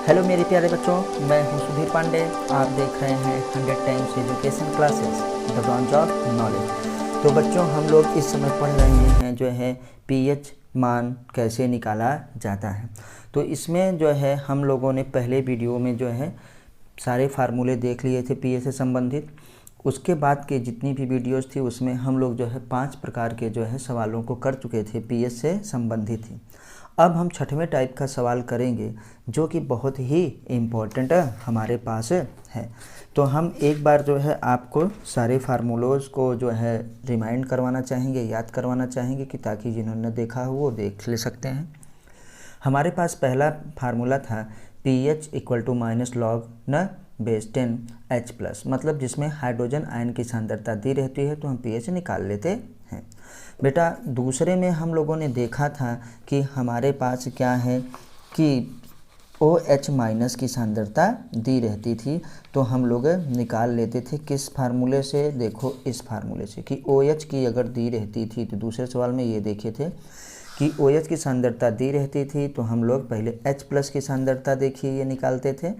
Hello मेरे प्यारे बच्चों, मैं हूं सुधीर पांडे। आप देख रहे हैं 100 times education classes, the branch of knowledge. तो बच्चों, हम लोग इस समय पढ़ रहे हैं जो है पीएच मान कैसे निकाला जाता है। तो इसमें जो है हम लोगों ने पहले वीडियो में जो है सारे फार्मूले देख लिए थे पीएच से संबंधित। उसके बाद के जितनी भी वीडियोस थी उसमें हम लोग जो है 5 प्रकार के जो है सवालों को कर चुके थे पीएच से संबंधित ही। अब हम छठवें टाइप का सवाल करेंगे जो कि बहुत ही इम्पोर्टेंट हमारे पास है। तो हम एक बार जो है आपको सारे फार्मूलोज़ को जो है रिमाइंड करवाना चाहेंगे, याद करवाना चाहेंगे कि ताकि जिन्होंने देखा हो वो देख ले सकते हैं। हमारे पास पहला फार्मूला था pH equal to minus log न बेस 10 H प्लस, मतलब जिसमें हाइड्रोजन आयन की सांद्रता दी रहती है तो हम पीएच निकाल लेते हैं। बेटा दूसरे में हम लोगों ने देखा था कि हमारे पास क्या है कि OH माइनस की सांद्रता दी रहती थी तो हम लोग निकाल लेते थे किस फार्मूले से। देखो इस फार्मूले से कि OH की अगर दी रहती थी तो दूसरे सवाल में ये देखे थे कि OH की सांद्रता दी रहती थी तो हम लोग पहले H प्लस की सांद्रता देखिए ये निकालते थे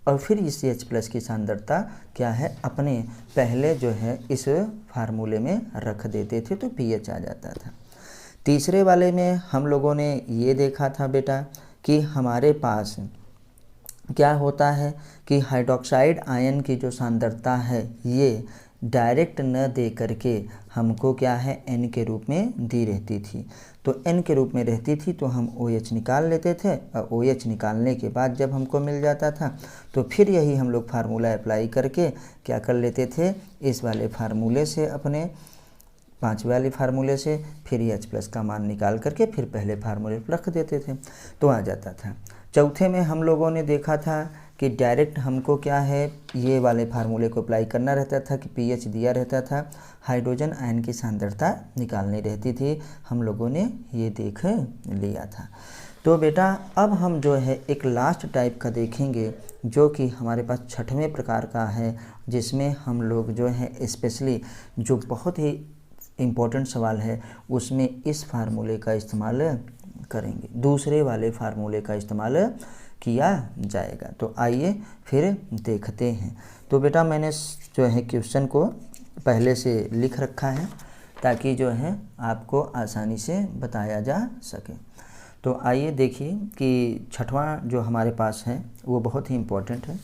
और फिर इस H प्लस की सांद्रता क्या है अपने पहले जो है इस फार्मूले में रख देते थे तो पीएच आ जाता था। तीसरे वाले में हम लोगों ने ये देखा था बेटा कि हमारे पास क्या होता है कि हाइड्रोक्साइड आयन की जो सांद्रता है ये डायरेक्ट न दे करके हमको क्या है N के रूप में दी रहती थी। तो N के रूप में रहती थी तो हम OH निकाल लेते थे और OH निकालने के बाद जब हमको मिल जाता था तो फिर यही हम लोग फार्मूला अप्लाई करके क्या कर लेते थे, इस वाले फार्मूले से अपने 5 वाले फार्मूले से फिर H प्लस का मान निकाल करके फिर पहले फार्मूले पर रख देते थे तो आ जाता था। चौथे में हम लोगों ने देखा था कि डायरेक्ट हमको क्या है ये वाले फार्मूले को अप्लाई करना रहता था कि पीएच दिया रहता था, हाइड्रोजन आयन की सांद्रता निकालनी रहती थी, हम लोगों ने ये देख लिया था। तो बेटा अब हम जो है एक लास्ट टाइप का देखेंगे जो कि हमारे पास छठवें प्रकार का है, जिसमें हम लोग जो है स्पेशली जो बहुत ही इम्पोर्टेंट सवाल है उसमें इस फार्मूले का इस्तेमाल करेंगे, दूसरे वाले फार्मूले का इस्तेमाल किया जाएगा। तो आइए फिर देखते हैं। तो बेटा मैंने जो है क्वेश्चन को पहले से लिख रखा है ताकि जो है आपको आसानी से बताया जा सके। तो आइए देखिए कि छठवां जो हमारे पास है वो बहुत ही इम्पोर्टेंट है।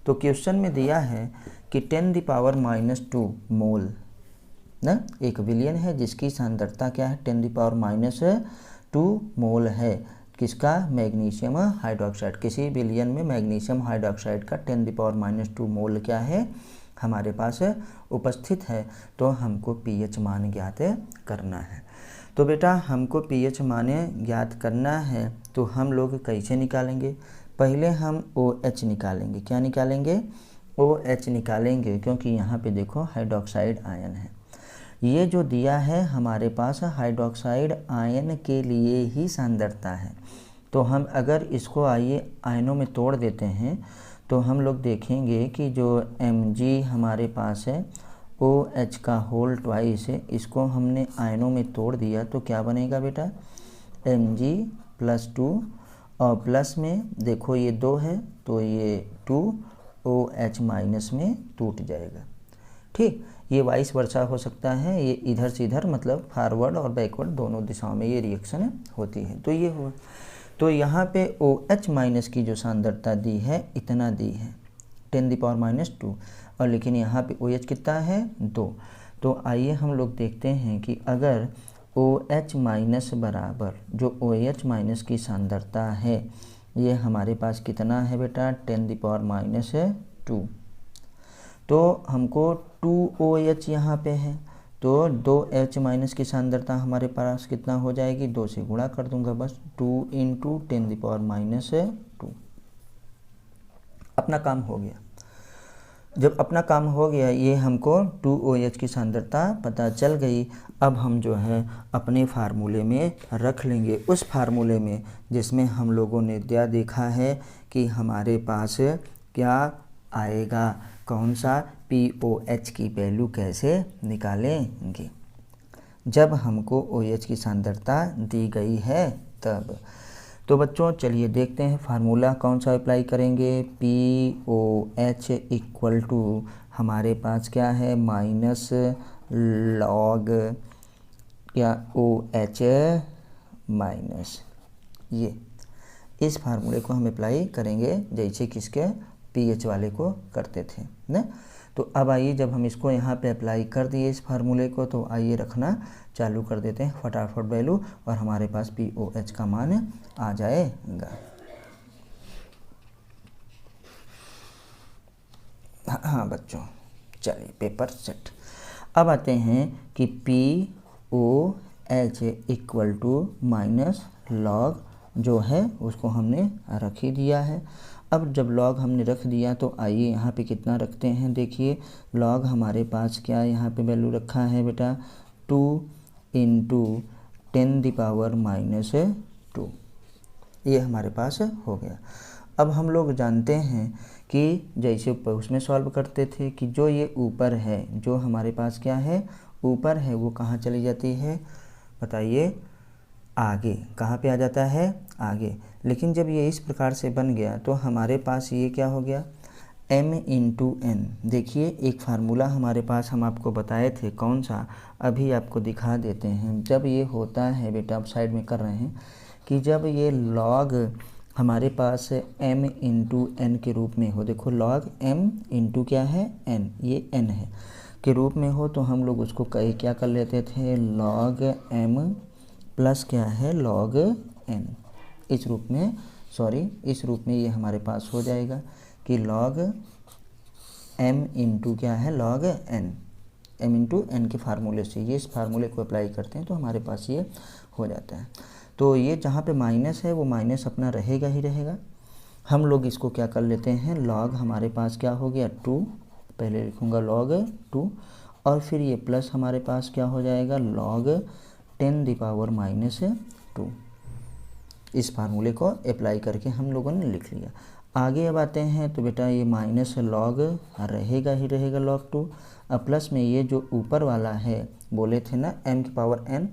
तो क्वेश्चन में दिया है कि 10⁻⁻2 मोल ना एक विलियन है जिसकी सांद्रता क्या है 10⁻⁻2 मोल है, किसका, मैग्नीशियम हाइड्रोक्साइड। किसी विलियन में मैग्नीशियम हाइड्रोक्साइड का 10⁻⁻2 मोल क्या है हमारे पास उपस्थित है। तो हमको पीएच मान ज्ञात करना है। तो बेटा हमको पीएच मान ज्ञात करना है तो हम लोग कैसे निकालेंगे, पहले हम OH निकालेंगे। क्या निकालेंगे, OH निकालेंगे, क्योंकि यहाँ पे देखो हाइड्रोक्साइड आयन है। ये जो दिया है हमारे पास हाइड्रोक्साइड आयन के लिए ही सांद्रता है। तो हम अगर इसको आइए आयनों में तोड़ देते हैं तो हम लोग देखेंगे कि जो Mg हमारे पास है OH का होल ट्वाइस है, इसको हमने आयनों में तोड़ दिया तो क्या बनेगा बेटा, Mg+2 और प्लस में देखो ये 2 है तो ये 2 OH माइनस में टूट जाएगा। ठीक, ये वाइस वर्सा हो सकता है, ये इधर से इधर मतलब फॉरवर्ड और बैकवर्ड दोनों दिशाओं में ये रिएक्शन होती है। तो ये हुआ, तो यहाँ पे OH माइनस की जो सांद्रता दी है इतना दी है 10⁻⁻2 और लेकिन यहाँ पे OH कितना है 2। तो आइए हम लोग देखते हैं कि अगर OH माइनस बराबर जो OH माइनस की सांद्रता है ये हमारे पास कितना है बेटा 10⁻⁻2, तो हमको 2OH यहाँ पे है तो 2H माइनस की सांद्रता हमारे पास कितना हो जाएगी, 2 से गुणा कर दूंगा बस, 2 × 10⁻2। अपना काम हो गया। जब अपना काम हो गया ये हमको 2OH की सांद्रता पता चल गई, अब हम जो है अपने फार्मूले में रख लेंगे, उस फार्मूले में जिसमें हम लोगों ने क्या देखा है कि हमारे पास क्या आएगा, कौन सा, POH की वैल्यू कैसे निकालेंगे जब हमको OH की सांद्रता दी गई है तब। तो बच्चों चलिए देखते हैं फार्मूला कौन सा अप्लाई करेंगे। POH इक्वल टू हमारे पास क्या है, माइनस लॉग क्या OH माइनस, ये इस फार्मूले को हम अप्लाई करेंगे जैसे किसके पीएच वाले को करते थे ना। तो अब आइए जब हम इसको यहाँ पे अप्लाई कर दिए इस फार्मूले को, तो आइए रखना चालू कर देते हैं फटाफट वैल्यू, और हमारे पास POH का मान आ जाएगा। हाँ बच्चों चलिए पेपर सेट। अब आते हैं कि POH equal to minus log जो है उसको हमने रख ही दिया है। अब जब लॉग हमने रख दिया तो आइए यहाँ पे कितना रखते हैं। देखिए लॉग हमारे पास क्या यहाँ पे वैल्यू रखा है बेटा 2 इंटू 10⁻², ये हमारे पास हो गया। अब हम लोग जानते हैं कि जैसे उसमें सॉल्व करते थे कि जो ये ऊपर है, जो हमारे पास क्या है ऊपर है, वो कहाँ चली जाती है बताइए, आगे। कहाँ पे आ जाता है, आगे। लेकिन जब ये इस प्रकार से बन गया तो हमारे पास ये क्या हो गया m इंटू n। देखिए एक फार्मूला हमारे पास हम आपको बताए थे, कौन सा, अभी आपको दिखा देते हैं। जब ये होता है बेटा, आप साइड में कर रहे हैं कि जब ये लॉग हमारे पास m इंटू n के रूप में हो, देखो लॉग m इंटू क्या है n, ये n है के रूप में हो, तो हम लोग उसको क्या कर लेते थे, लॉग m प्लस क्या है लॉग n, इस रूप में, इस रूप में ये हमारे पास हो जाएगा कि लॉग m इंटू क्या है log n, m into n के फार्मूले से, ये इस फार्मूले को अप्लाई करते हैं तो हमारे पास ये हो जाता है। तो ये जहाँ पे माइनस है वो माइनस अपना रहेगा ही रहेगा। हम लोग इसको क्या कर लेते हैं, लॉग हमारे पास क्या हो गया 2, पहले लिखूँगा लॉग 2, और फिर ये प्लस हमारे पास क्या हो जाएगा लॉग 10⁻²। इस फार्मूले को अप्लाई करके हम लोगों ने लिख लिया। आगे अब आते हैं तो बेटा ये माइनस लॉग रहेगा ही रहेगा लॉग 2, अब प्लस में ये जो ऊपर वाला है बोले थे ना m⁻n,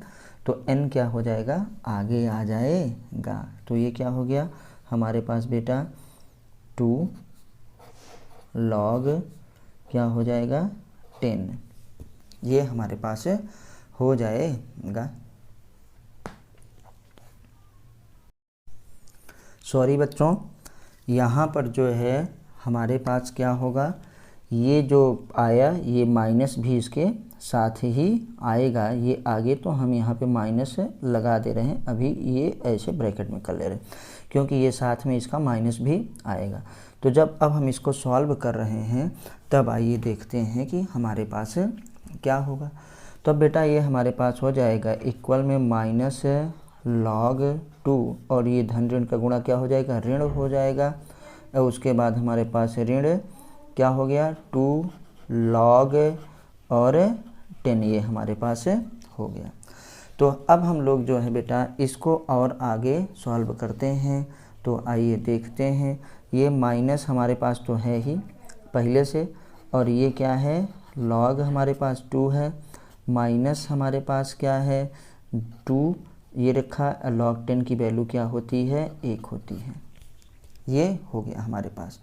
तो n क्या हो जाएगा आगे आ जाएगा। तो ये क्या हो गया हमारे पास बेटा 2 लॉग क्या हो जाएगा 10, ये हमारे पास हो जाएगा। सॉरी बच्चों, यहाँ पर जो है हमारे पास क्या होगा, ये जो आया ये माइनस भी इसके साथ ही आएगा, ये आगे, तो हम यहाँ पे माइनस लगा दे रहे हैं, अभी ये ऐसे ब्रैकेट में कर ले रहे हैं क्योंकि ये साथ में इसका माइनस भी आएगा। तो जब अब हम इसको सॉल्व कर रहे हैं तब आइए देखते हैं कि हमारे पास क्या होगा। तो अब बेटा ये हमारे पास हो जाएगा इक्वल में माइनस लॉग 2, और ये धन ऋण का गुणा क्या हो जाएगा ऋण हो जाएगा, और उसके बाद हमारे पास ऋण क्या हो गया 2 लॉग और 10, ये हमारे पास हो गया। तो अब हम लोग जो है बेटा इसको और आगे सॉल्व करते हैं। तो आइए देखते हैं, ये माइनस हमारे पास तो है ही पहले से, और ये क्या है लॉग हमारे पास 2 है, माइनस हमारे पास क्या है 2, ये रखा, लॉग 10 की वैल्यू क्या होती है 1 होती है, ये हो गया हमारे पास।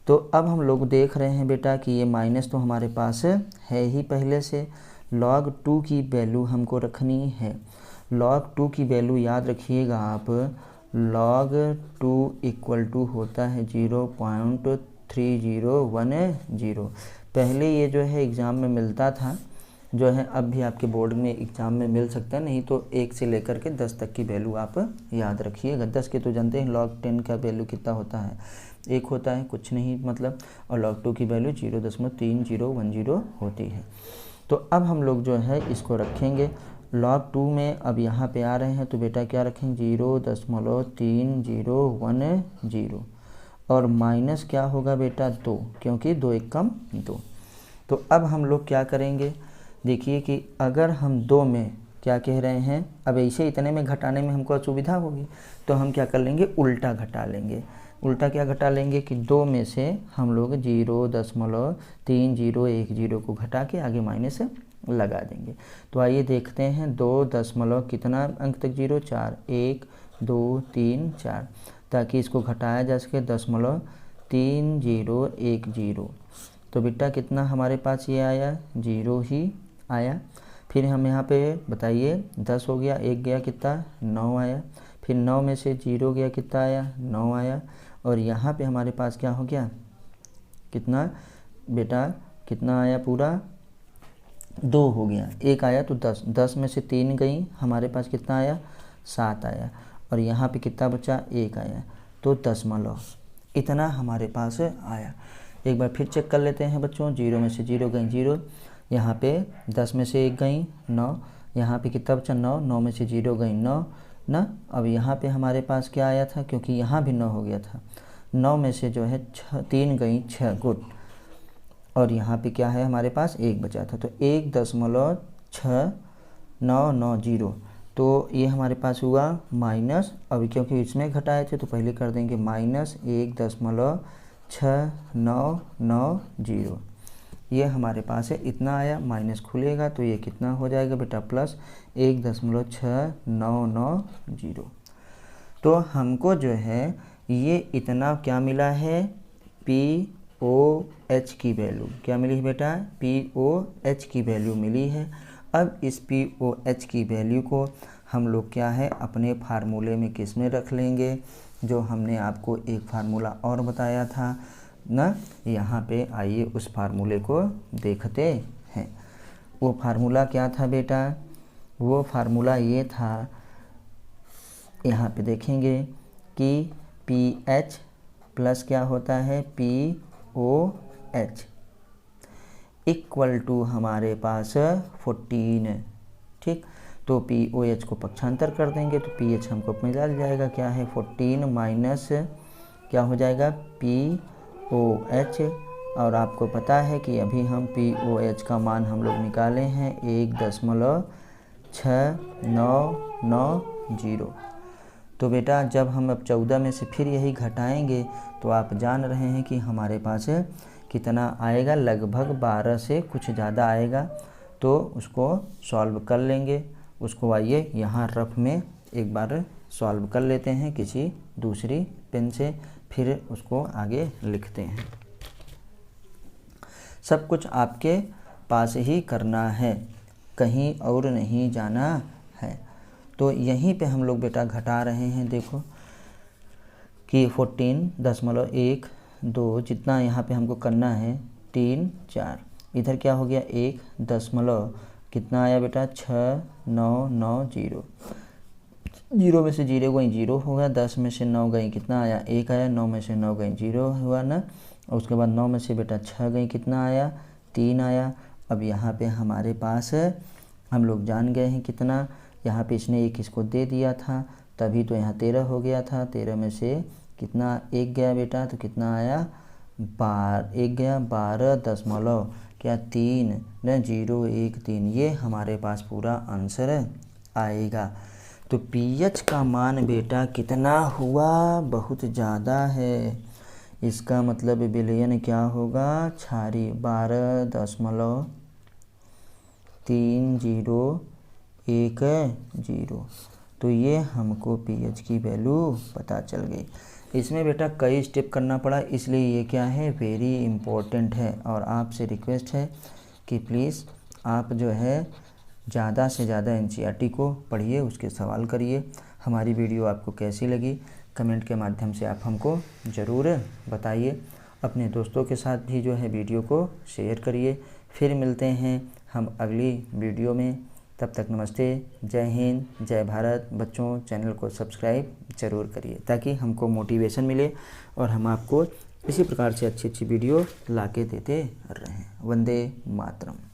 तो अब हम लोग देख रहे हैं बेटा कि ये माइनस तो हमारे पास है ही पहले से, लॉग 2 की वैल्यू हमको रखनी है। लॉग 2 की वैल्यू याद रखिएगा आप, लॉग 2 इक्वल टू होता है 0.3010। पहले ये जो है एग्ज़ाम में मिलता था, जो है अब भी आपके बोर्ड में एग्ज़ाम में मिल सकता है, नहीं तो 1 से लेकर के 10 तक की वैल्यू आप याद रखिएगा। 10 के तो जानते हैं लॉग 10 का वैल्यू कितना होता है 1 होता है, कुछ नहीं मतलब, और log 2 की वैल्यू 0.3010 होती है। तो अब हम लोग जो है इसको रखेंगे log 2 में, अब यहाँ पे आ रहे हैं तो बेटा क्या रखेंगे 0.3010, और माइनस क्या होगा बेटा 2, क्योंकि 2 1 कम 2। तो अब हम लोग क्या करेंगे, देखिए कि अगर हम 2 में क्या कह रहे हैं, अब ऐसे इतने में घटाने में हमको असुविधा होगी, तो हम क्या कर लेंगे उल्टा घटा लेंगे। उल्टा क्या घटा लेंगे कि 2 में से हम लोग 0.3010 को घटा के आगे माइनस लगा देंगे। तो आइए देखते हैं 2 दशमलव कितना अंक तक 0, 4, 1 2 3 4, ताकि इसको घटाया जा सके 0.3010। तो बेटा कितना हमारे पास ये आया, 0 ही आया। फिर हम यहाँ पे बताइए 10 हो गया, 1 गया कितना, 9 आया। फिर 9 में से 0 गया कितना आया, 9 आया। और यहाँ पे हमारे पास क्या हो गया, कितना बेटा, कितना आया पूरा, 2 हो गया। 1 आया तो 10, 10 में से 3 गई, हमारे पास कितना आया, 7 आया। और यहाँ पे कितना बचा, 1 आया। तो 0.10 इतना हमारे पास आया। एक बार फिर चेक कर लेते हैं बच्चों। 0 में से 0 गई 0, यहाँ पे 10 में से 1 गई 9, यहाँ पे कितना बचा 9, 9 में से 0 गई 9 ना। अब यहाँ पे हमारे पास क्या आया था, क्योंकि यहाँ भी 9 हो गया था, 9 में से जो है 3 गई 6, गुड। और यहाँ पे क्या है हमारे पास, 1 बचा था। तो 1.6990। तो ये हमारे पास हुआ माइनस, अभी क्योंकि इसमें घटाए थे तो पहले कर देंगे माइनस 1.6990। ये हमारे पास है, इतना आया। माइनस खुलेगा तो ये कितना हो जाएगा बेटा, प्लस 1.6990। तो हमको जो है ये इतना क्या मिला है, POH की वैल्यू क्या मिली है बेटा, POH की वैल्यू मिली है। अब इस POH की वैल्यू को हम लोग क्या है अपने फार्मूले में किस में रख लेंगे, जो हमने आपको एक फार्मूला और बताया था ना। यहाँ पे आइए उस फार्मूले को देखते हैं। वो फार्मूला क्या था बेटा, वो फार्मूला ये था, यहाँ पे देखेंगे कि PH प्लस क्या होता है, POH इक्वल टू हमारे पास 14। ठीक, तो POH को पक्षांतर कर देंगे तो PH हमको मिल जाएगा, क्या है 14 माइनस क्या हो जाएगा POH। और आपको पता है कि अभी हम POH का मान हम लोग निकाले हैं 1.6990। तो बेटा जब हम अब 14 में से फिर यही घटाएंगे तो आप जान रहे हैं कि हमारे पास कितना आएगा, लगभग 12 से कुछ ज़्यादा आएगा। तो उसको सॉल्व कर लेंगे। उसको आइए यहाँ रफ में एक बार सॉल्व कर लेते हैं किसी दूसरी पेन से, फिर उसको आगे लिखते हैं। सब कुछ आपके पास ही करना है, कहीं और नहीं जाना है। तो यहीं पे हम लोग बेटा घटा रहे हैं, देखो कि 14.12 जितना यहाँ पे हमको करना है 3 4, इधर क्या हो गया 1 दशमलव कितना आया बेटा 6990। 0 में से 0 गई 0 होगा, 10 में से 9 गई कितना आया 1 आया, 9 में से 9 गई 0 हुआ ना। और उसके बाद 9 में से बेटा 6 गई कितना आया 3 आया। अब यहाँ पे हमारे पास हम लोग जान गए हैं कितना, यहाँ पे इसने 1 इसको दे दिया था तभी तो यहाँ 13 हो गया था। 13 में से कितना 1 गया बेटा, तो कितना आया 1 गया 12.3 ये हमारे पास पूरा आंसर आएगा। तो PH का मान बेटा कितना हुआ, बहुत ज़्यादा है। इसका मतलब बिलियन क्या होगा, 12.3010। तो ये हमको PH की वैल्यू पता चल गई। इसमें बेटा कई स्टेप करना पड़ा, इसलिए ये क्या है वेरी इम्पोर्टेंट है। और आपसे रिक्वेस्ट है कि प्लीज़ आप जो है ज़्यादा से ज़्यादा NCERT को पढ़िए, उसके सवाल करिए। हमारी वीडियो आपको कैसी लगी कमेंट के माध्यम से आप हमको ज़रूर बताइए। अपने दोस्तों के साथ भी जो है वीडियो को शेयर करिए। फिर मिलते हैं हम अगली वीडियो में, तब तक नमस्ते, जय हिंद, जय भारत। बच्चों चैनल को सब्सक्राइब ज़रूर करिए ताकि हमको मोटिवेशन मिले और हम आपको इसी प्रकार से अच्छी अच्छी वीडियो ला के देते रहें। वंदे मातरम।